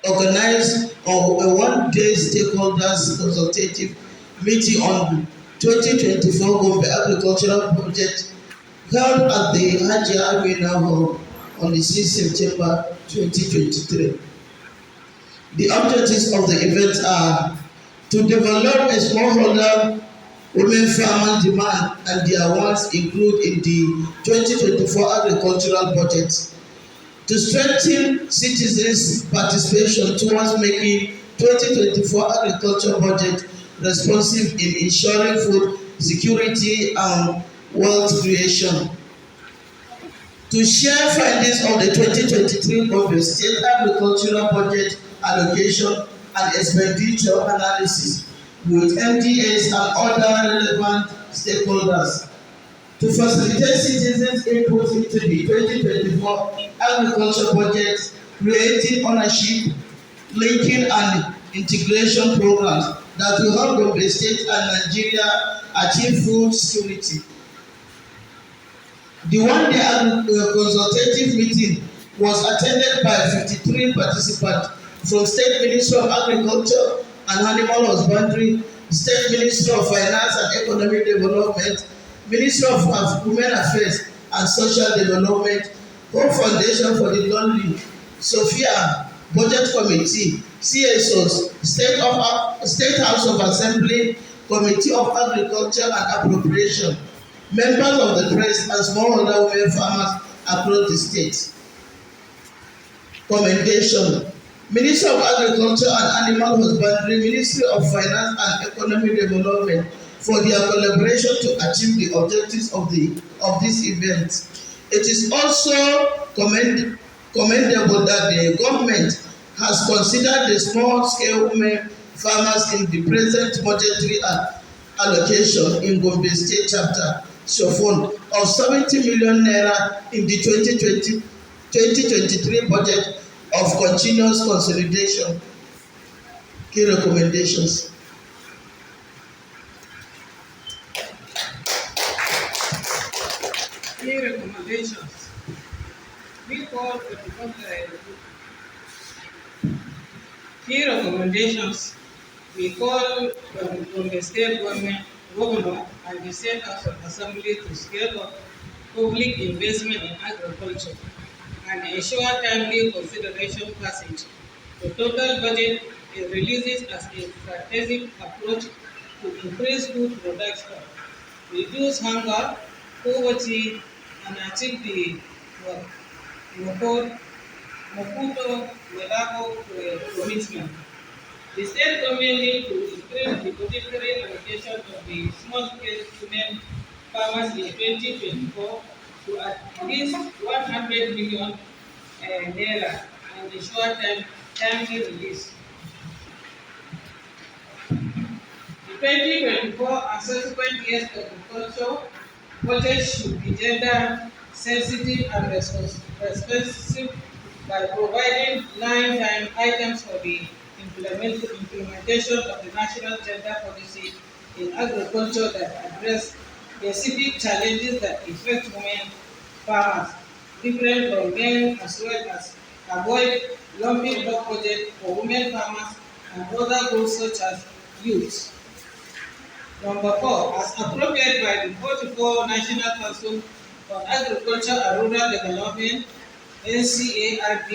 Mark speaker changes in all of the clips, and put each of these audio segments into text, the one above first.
Speaker 1: organized a one-day stakeholders consultative meeting on 2024 Gombe agricultural project held at the Haji Amina Hall on the 6th September 2023. The objectives of the event are to develop a smallholder women farmers demand and their wants include in the 2024 agricultural budget, to strengthen citizens' participation towards making 2024 agriculture budget responsive in ensuring food security and wealth creation, to share findings of the 2023 Gombe State Agricultural Budget Allocation and Expenditure Analysis with MDAs and other relevant stakeholders, to facilitate citizens' input into the 2024 agriculture budget, creating ownership, linking and integration programs that will help Gombe State and Nigeria achieve food security. The one-day consultative meeting was attended by 53 participants from State Ministry of Agriculture and Animal Husbandry, State Ministry of Finance and Economic Development, Ministry of Women Affairs and Social Development, Home Foundation for the Lonely, Sophia, Budget Committee, CSOs, State House of Assembly, Committee of Agriculture and Appropriation, members of the press and smallholder women farmers across the state. Commendation. Ministry of Agriculture and Animal Husbandry, Ministry of Finance and Economic Development for their collaboration to achieve the objectives of this event. It is also commendable that the government has considered the small-scale women farmers in the present budgetary allocation in Gombe State Chapter SWOFON of 70 million naira in the 2023 budget of continuous consolidation. Key recommendations.
Speaker 2: Key recommendations. We call Key recommendations. We call from the state governor and the State House of Assembly to scale up public investment in agriculture and ensure timely consideration passage. The total budget releases as a strategic approach to increase food production, reduce hunger, poverty, and achieve the Maputo commitment. The state government needs to increase the budgetary allocation of the small-scale women farmers in 2024 to at least 100 million naira and ensure timely release. The 2024 and subsequent years agriculture budget should be gender sensitive and responsive by providing line items for the implementation of the national gender policy in agriculture that address specific challenges that affect women farmers, different from men, as well as avoid lumping block budget for women farmers and other goals such as youth. Number 4, as appropriate by the 44 National Council on Agriculture and Rural Development, NCARD,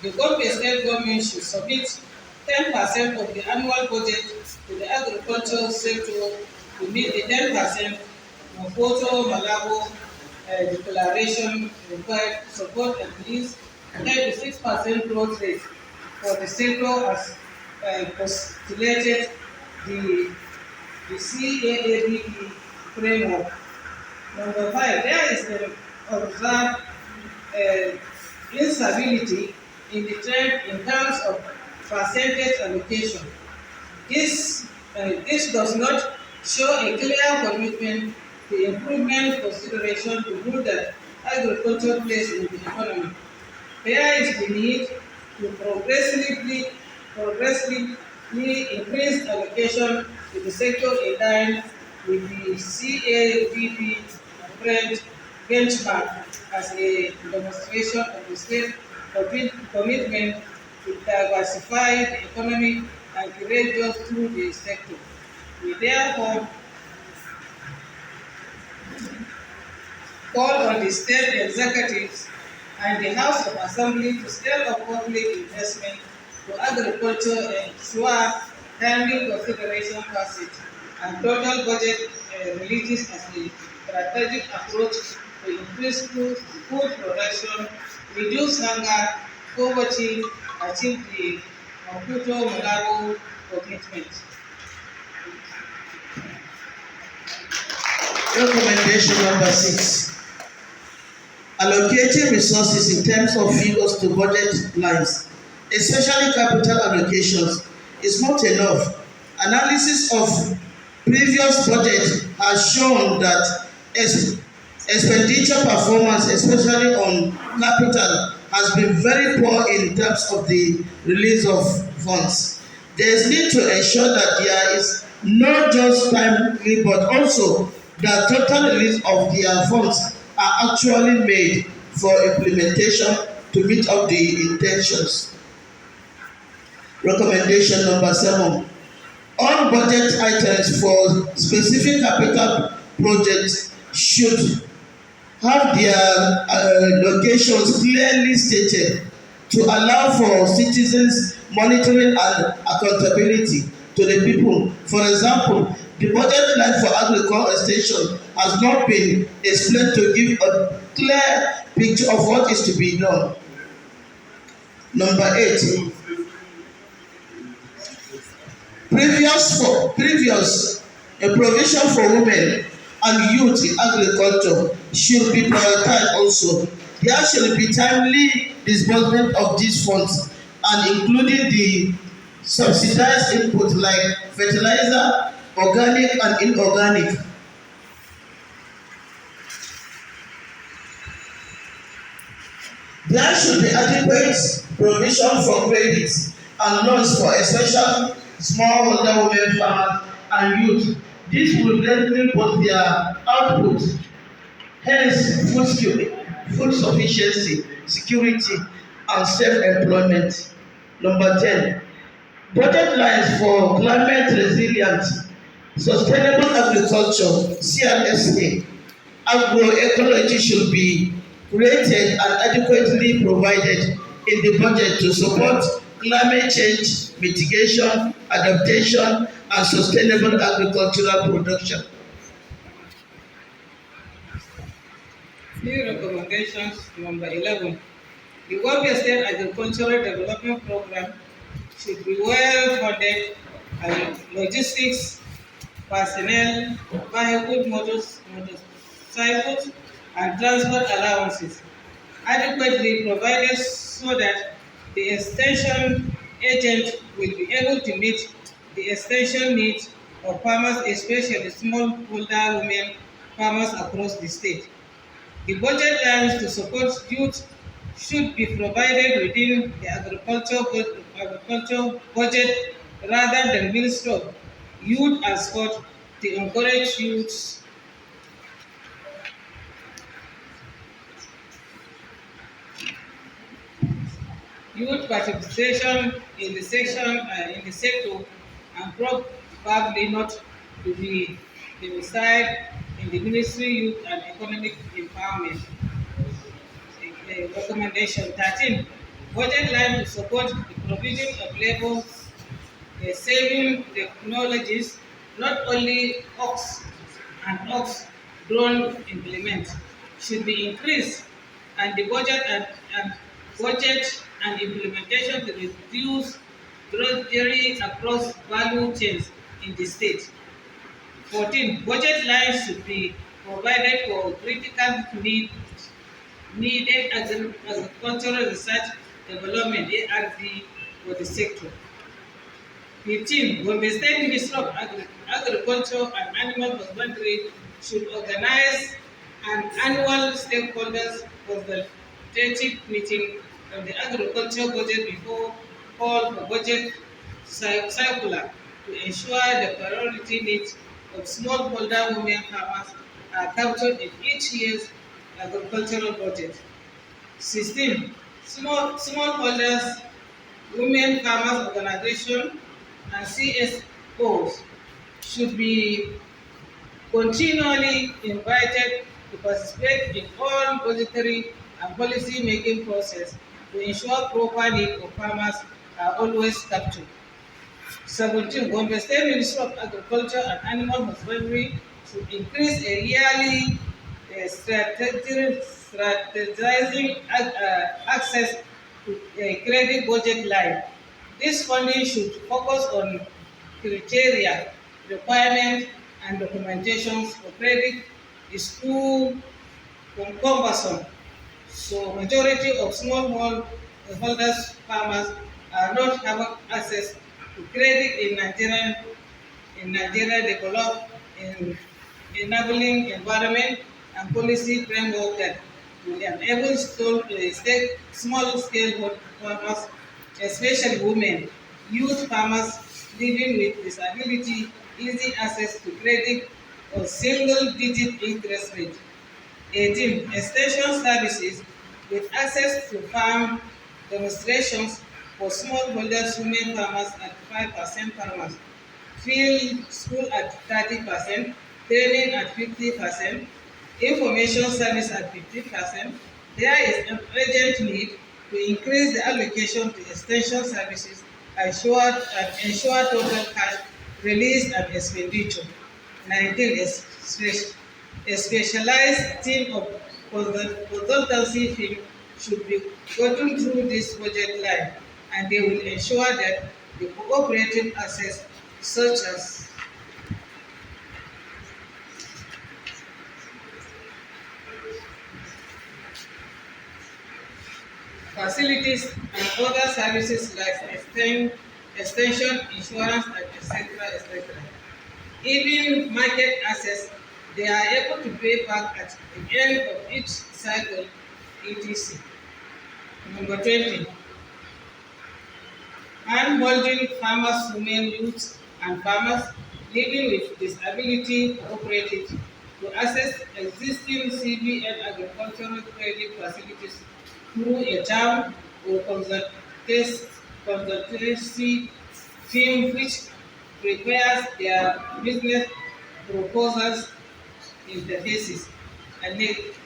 Speaker 2: the Gombe State government should submit 10% of the annual budget to the agricultural sector to meet the 10% Maputo Malabo declaration required to support at least 36% growth rate for the sector as postulated the CAABP framework. Number 5, there is an observed instability in the trend in terms of percentage allocation. This does not show a clear commitment to improvement consideration to rule that agriculture plays in the economy. There is the need to progressively increase allocation to the sector in line with the CABP benchmark as a demonstration of the state commitment to diversify the economy and create jobs through the sector. We therefore call on the state executives and the House of Assembly to scale up public investment to agriculture and ensure timely consideration passage and total budget releases as a strategic approach to increase food production, reduce hunger, poverty, achieve the Maputo Malabo commitment.
Speaker 1: Recommendation number 6. Allocating resources in terms of figures to budget lines, especially capital allocations, is not enough. Analysis of previous budget has shown that expenditure performance, especially on capital, has been very poor in terms of the release of funds. There is need to ensure that there is not just timely but also that total release of their funds are actually made for implementation to meet up the intentions. Recommendation number 7. All budget items for specific capital projects should have their locations clearly stated to allow for citizens monitoring and accountability to the people. For example, the budget line for agricultural extension has not been explained to give a clear picture of what is to be done. Number 8. Previous a provision for women and youth in agriculture should be prioritized also. There should be timely disbursement of these funds and including the subsidized input like fertilizer, organic and inorganic. There should be adequate provision for credits and loans for especially smallholder women farmers and youth. This will greatly boost their output, hence food sufficiency, security, and self-employment. Number 10. Budget lines for climate resilient, sustainable agriculture (CRSA). Agroecology should be created and adequately provided in the budget to support climate change mitigation, adaptation, and sustainable agricultural production.
Speaker 2: New recommendations number 11. The Gombe State Agricultural Development Program should be well funded and logistics, personnel, vehicle motorcycles, and transport allowances adequately provided so that the extension agent will be able to meet the extension needs of farmers, especially smallholder women farmers across the state. The budget lines to support youth should be provided within the agriculture budget rather than Ministry of Youth and Sport to encourage youth participation in the sector and probably not to be domiciled in the Ministry Youth and Economic Empowerment. Recommendation 13. Budget line to support the provision of labor saving technologies, not only ox drone implement, should be increased, and the budget and implementation to reduce drudgery across value chains in the state. 14. Budget lines should be provided for critical needed agricultural research development (ARD) for the sector. 15. Gombe State Ministry of Agriculture and Animal Husbandry should organize an annual stakeholders consultative meeting on the agriculture budget before call for budget circular to ensure the priority needs of smallholder women farmers are captured in each year's agricultural budget. 16. Smallholders women farmers organization, and CSOs should be continually invited to participate in all budgetary and policy making process to ensure proper needs of farmers are always captured. 17. Gombe State Ministry of Agriculture and Animal Husbandry should increase a yearly strategizing access to a credit budget line. This funding should focus on criteria, requirements, and documentations for credit is too cumbersome. So majority of smallholders farmers are not having access to credit in Nigeria develop in enabling environment and policy framework that will enable small scale farmers, especially women, youth farmers living with disability, easy access to credit or single digit interest rate. 18. Extension services with access to farm demonstrations for smallholders, women farmers at 5% farmers, field school at 30%, training at 50%, information service at 50%. There is an urgent need to increase the allocation to extension services and ensure total cash release and expenditure. 19. A specialized team of consultancy firm should be gotten through this budget line, and they will ensure that the cooperative assets such as facilities and other services like extension, insurance, and etc. Even market access, they are able to pay back at the end of each cycle, etc. Number 20. Hand-holding farmers, women, youth, and farmers living with disability cooperatives to access existing CBN agricultural credit facilities through a term or consultancy firm which prepares their business proposals interfaces and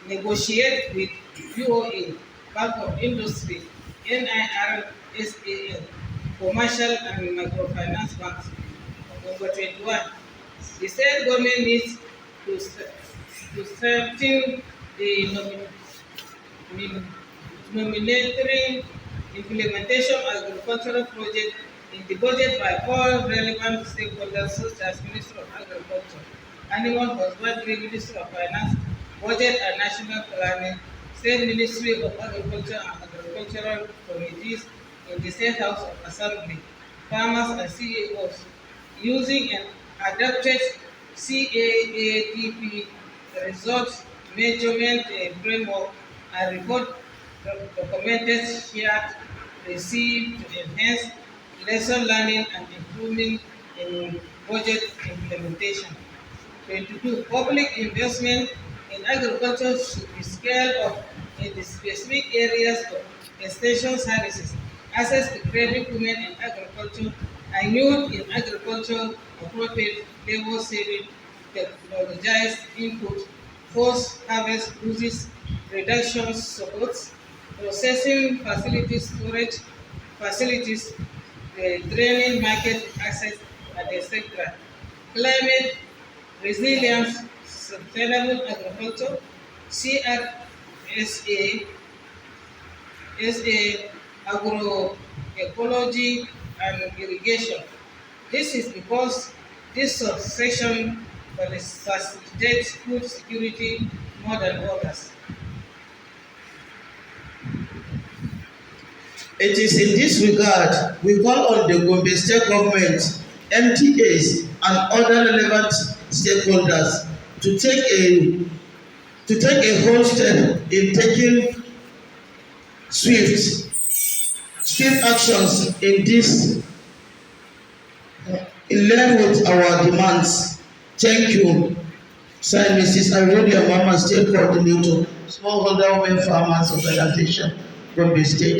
Speaker 2: negotiate with UOA, Bank of Industry, NIRSAL, commercial and microfinance banks. Number 21. The state government needs to strengthen the nominatory implementation of agricultural projects in the budget by all relevant stakeholders such as Ministry of Agriculture, Animal Husbandry, Ministry of Finance, Budget and National Planning, State Ministry of Agriculture and Agricultural Committees in the State House of Assembly, farmers and CEOs, using an adapted CAADP result measurement framework and report documented shared received to enhance lesson learning and improvement in budget implementation. 22. Public investment in agriculture should be scaled up in the specific areas of extension services, access to credit women in agriculture, and youth in agriculture, appropriate labor saving, technologized input, post-harvest uses, reduction supports, processing facilities, storage facilities, draining market access, and etc. Climate resilience, sustainable agriculture, CRSA, agroecology, and irrigation. This is because this subsection facilitates food security more than others.
Speaker 1: It is in this regard we call on the Gombe State Government, MTAs, and other relevant stakeholders to take a whole step in taking swift actions in this in line with our demands. Thank you. Signed, Mrs. Arodia Mama, State Coordinator, Smallholder Women Farmers Organization, Gombe State.